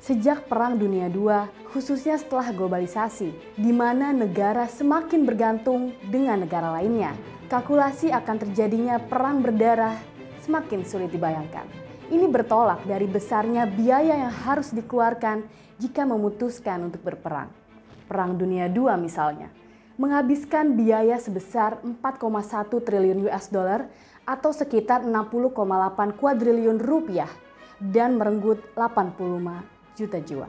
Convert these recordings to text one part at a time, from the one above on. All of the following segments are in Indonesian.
Sejak Perang Dunia II, khususnya setelah globalisasi, di mana negara semakin bergantung dengan negara lainnya, kalkulasi akan terjadinya perang berdarah semakin sulit dibayangkan. Ini bertolak dari besarnya biaya yang harus dikeluarkan jika memutuskan untuk berperang. Perang Dunia II misalnya, menghabiskan biaya sebesar 4,1 triliun US dollar atau sekitar 60,8 kuadriliun rupiah dan merenggut 85 juta jiwa.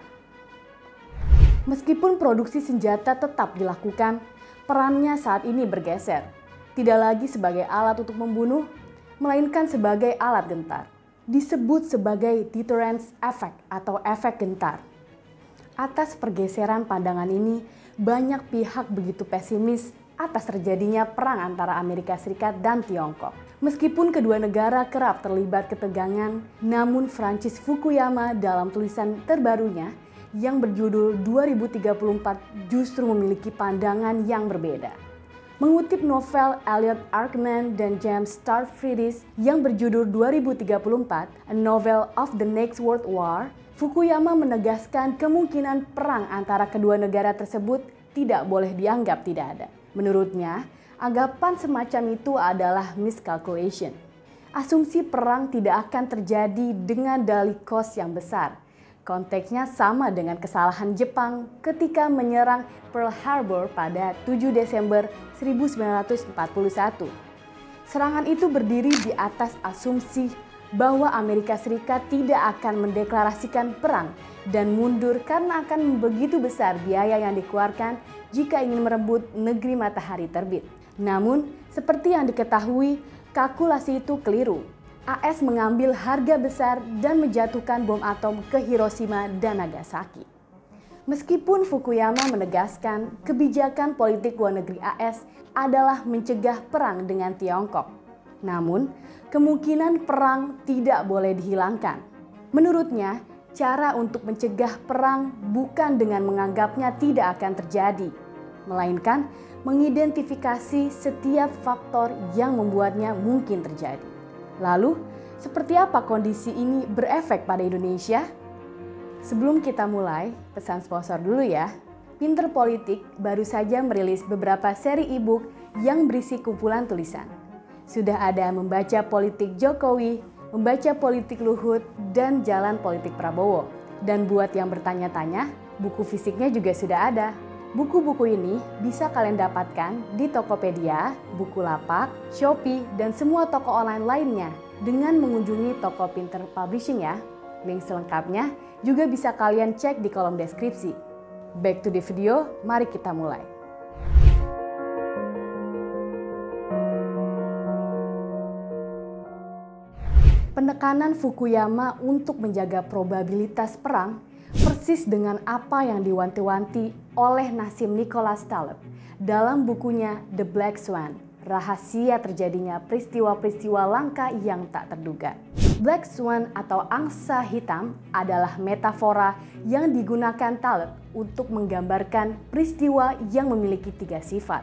Meskipun produksi senjata tetap dilakukan, perannya saat ini bergeser. Tidak lagi sebagai alat untuk membunuh, melainkan sebagai alat gentar. Disebut sebagai deterrence effect atau efek gentar. Atas pergeseran pandangan ini, banyak pihak begitu pesimis atas terjadinya perang antara Amerika Serikat dan Tiongkok. Meskipun kedua negara kerap terlibat ketegangan, namun Francis Fukuyama dalam tulisan terbarunya yang berjudul 2034 justru memiliki pandangan yang berbeda. Mengutip novel Elliot Archman dan James Stavridis yang berjudul 2034, A Novel of the Next World War, Fukuyama menegaskan kemungkinan perang antara kedua negara tersebut tidak boleh dianggap tidak ada. Menurutnya, anggapan semacam itu adalah miscalculation. Asumsi perang tidak akan terjadi dengan dalih kos yang besar. Konteksnya sama dengan kesalahan Jepang ketika menyerang Pearl Harbor pada 7 Desember 1941. Serangan itu berdiri di atas asumsi bahwa Amerika Serikat tidak akan mendeklarasikan perang dan mundur karena akan begitu besar biaya yang dikeluarkan jika ingin merebut negeri matahari terbit. Namun, seperti yang diketahui, kalkulasi itu keliru. AS mengambil harga besar dan menjatuhkan bom atom ke Hiroshima dan Nagasaki. Meskipun Fukuyama menegaskan kebijakan politik luar negeri AS adalah mencegah perang dengan Tiongkok, namun kemungkinan perang tidak boleh dihilangkan. Menurutnya, cara untuk mencegah perang bukan dengan menganggapnya tidak akan terjadi, melainkan mengidentifikasi setiap faktor yang membuatnya mungkin terjadi. Lalu, seperti apa kondisi ini berefek pada Indonesia? Sebelum kita mulai, pesan sponsor dulu ya. Pinter Politik baru saja merilis beberapa seri e-book yang berisi kumpulan tulisan. Sudah ada Membaca Politik Jokowi, Membaca Politik Luhut, dan Jalan Politik Prabowo. Dan buat yang bertanya-tanya, buku fisiknya juga sudah ada. Buku-buku ini bisa kalian dapatkan di Tokopedia, Bukalapak, Shopee, dan semua toko online lainnya dengan mengunjungi toko Pinter Publishing ya. Link selengkapnya juga bisa kalian cek di kolom deskripsi. Back to the video, mari kita mulai. Penekanan Fukuyama untuk menjaga probabilitas perang persis dengan apa yang diwanti-wanti oleh Nassim Nicholas Taleb dalam bukunya The Black Swan, Rahasia Terjadinya Peristiwa-peristiwa Langka yang Tak Terduga. Black Swan atau angsa hitam adalah metafora yang digunakan Taleb untuk menggambarkan peristiwa yang memiliki 3 sifat.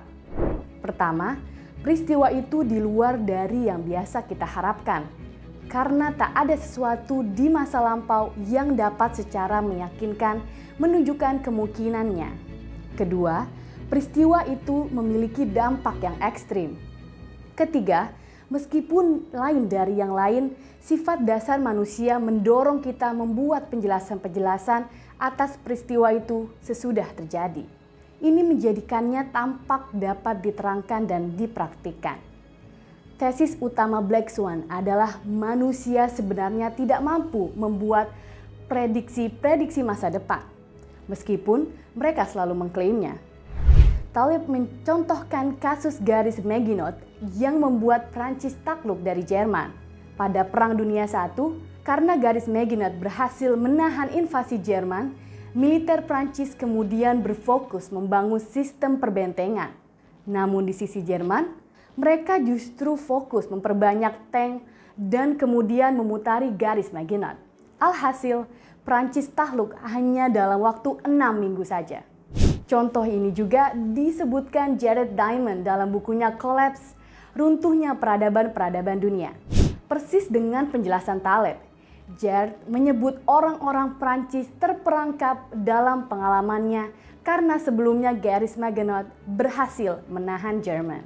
Pertama, peristiwa itu di luar dari yang biasa kita harapkan, karena tak ada sesuatu di masa lampau yang dapat secara meyakinkan menunjukkan kemungkinannya. Kedua, peristiwa itu memiliki dampak yang ekstrim. Ketiga, meskipun lain dari yang lain, sifat dasar manusia mendorong kita membuat penjelasan-penjelasan atas peristiwa itu sesudah terjadi. Ini menjadikannya tampak dapat diterangkan dan dipraktikkan. Tesis utama Black Swan adalah manusia sebenarnya tidak mampu membuat prediksi-prediksi masa depan, meskipun mereka selalu mengklaimnya. Taleb mencontohkan kasus garis Maginot yang membuat Prancis takluk dari Jerman. Pada Perang Dunia I, karena garis Maginot berhasil menahan invasi Jerman, militer Prancis kemudian berfokus membangun sistem perbentengan. Namun di sisi Jerman, mereka justru fokus memperbanyak tank dan kemudian memutari garis Maginot. Alhasil, Prancis takluk hanya dalam waktu 6 minggu saja. Contoh ini juga disebutkan Jared Diamond dalam bukunya Collapse, Runtuhnya Peradaban-Peradaban Dunia. Persis dengan penjelasan Taleb, Jared menyebut orang-orang Prancis terperangkap dalam pengalamannya karena sebelumnya garis Maginot berhasil menahan Jerman.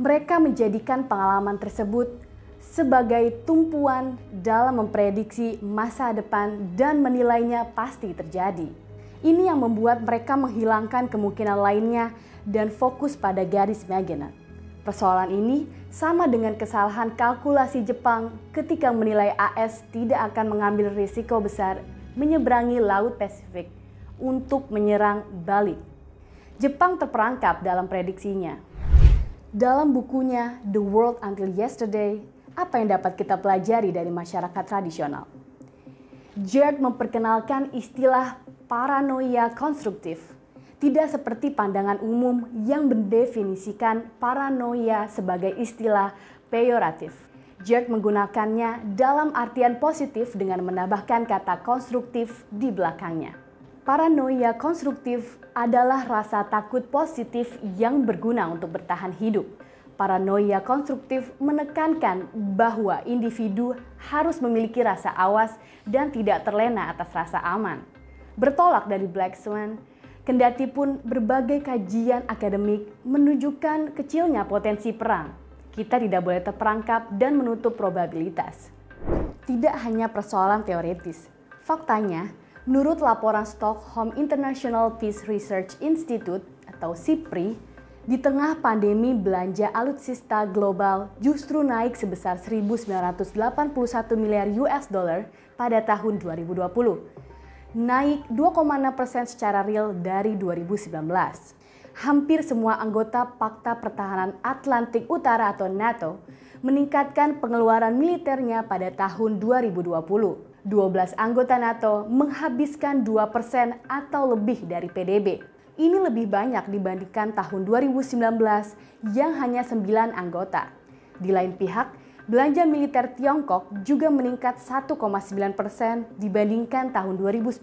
Mereka menjadikan pengalaman tersebut sebagai tumpuan dalam memprediksi masa depan dan menilainya pasti terjadi. Ini yang membuat mereka menghilangkan kemungkinan lainnya dan fokus pada garis Maginot. Persoalan ini sama dengan kesalahan kalkulasi Jepang ketika menilai AS tidak akan mengambil risiko besar menyeberangi Laut Pasifik untuk menyerang balik. Jepang terperangkap dalam prediksinya. Dalam bukunya The World Until Yesterday, apa yang dapat kita pelajari dari masyarakat tradisional? Jared memperkenalkan istilah paranoia konstruktif. Tidak seperti pandangan umum yang mendefinisikan paranoia sebagai istilah peyoratif. Jared menggunakannya dalam artian positif dengan menambahkan kata konstruktif di belakangnya. Paranoia konstruktif adalah rasa takut positif yang berguna untuk bertahan hidup. Paranoia konstruktif menekankan bahwa individu harus memiliki rasa awas dan tidak terlena atas rasa aman. Bertolak dari Black Swan, kendati pun berbagai kajian akademik menunjukkan kecilnya potensi perang, kita tidak boleh terperangkap dan menutup probabilitas. Tidak hanya persoalan teoritis. Faktanya, menurut laporan Stockholm International Peace Research Institute atau SIPRI, di tengah pandemi belanja alutsista global justru naik sebesar 1.981 miliar US dollar pada tahun 2020. Naik 2,6% secara real dari 2019. Hampir semua anggota Pakta Pertahanan Atlantik Utara atau NATO meningkatkan pengeluaran militernya pada tahun 2020. 12 anggota NATO menghabiskan 2% atau lebih dari PDB. Ini lebih banyak dibandingkan tahun 2019 yang hanya 9 anggota. Di lain pihak, belanja militer Tiongkok juga meningkat 1,9% dibandingkan tahun 2019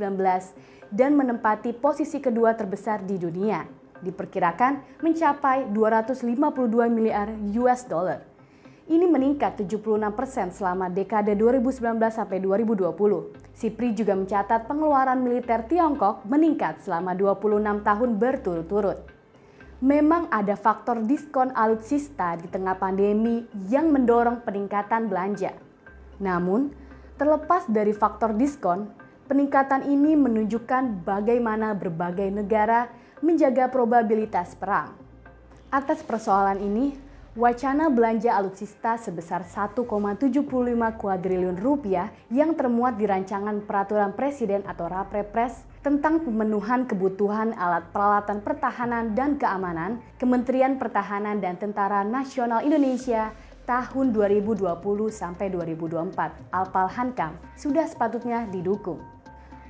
dan menempati posisi kedua terbesar di dunia. Diperkirakan mencapai 252 miliar US dollar. Ini meningkat 76% selama dekade 2019 sampai 2020. SIPRI juga mencatat pengeluaran militer Tiongkok meningkat selama 26 tahun berturut-turut. Memang ada faktor diskon alutsista di tengah pandemi yang mendorong peningkatan belanja. Namun, terlepas dari faktor diskon, peningkatan ini menunjukkan bagaimana berbagai negara menjaga probabilitas perang. Atas persoalan ini, wacana belanja alutsista sebesar 1,75 kuadriliun rupiah yang termuat di rancangan peraturan presiden atau Raprepres tentang pemenuhan kebutuhan alat peralatan pertahanan dan keamanan Kementerian Pertahanan dan Tentara Nasional Indonesia tahun 2020 sampai 2024 Alpal-Hankam sudah sepatutnya didukung.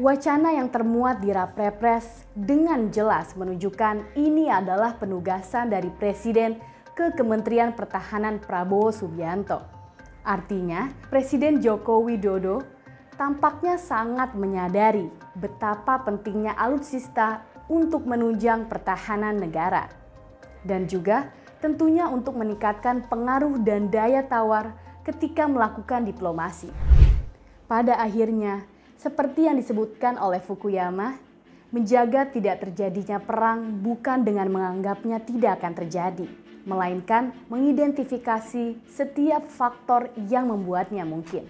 Wacana yang termuat di Raprepres dengan jelas menunjukkan ini adalah penugasan dari Presiden ke Kementerian Pertahanan Prabowo Subianto. Artinya, Presiden Joko Widodo tampaknya sangat menyadari betapa pentingnya alutsista untuk menunjang pertahanan negara. Dan juga tentunya untuk meningkatkan pengaruh dan daya tawar ketika melakukan diplomasi. Pada akhirnya, seperti yang disebutkan oleh Fukuyama, menjaga tidak terjadinya perang bukan dengan menganggapnya tidak akan terjadi, melainkan mengidentifikasi setiap faktor yang membuatnya mungkin.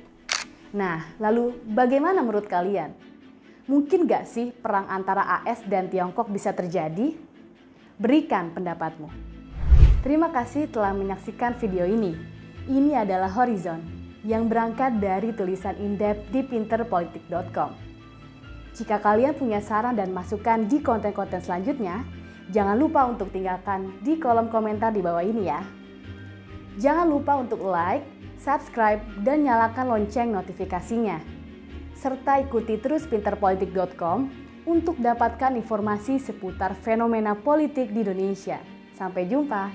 Nah, lalu bagaimana menurut kalian? Mungkin gak sih perang antara AS dan Tiongkok bisa terjadi? Berikan pendapatmu. Terima kasih telah menyaksikan video ini. Ini adalah Horizon yang berangkat dari tulisan in-depth di pinterpolitik.com. Jika kalian punya saran dan masukan di konten-konten selanjutnya, jangan lupa untuk tinggalkan di kolom komentar di bawah ini ya. Jangan lupa untuk like, subscribe, dan nyalakan lonceng notifikasinya. Serta ikuti terus pinterpolitik.com untuk dapatkan informasi seputar fenomena politik di Indonesia. Sampai jumpa!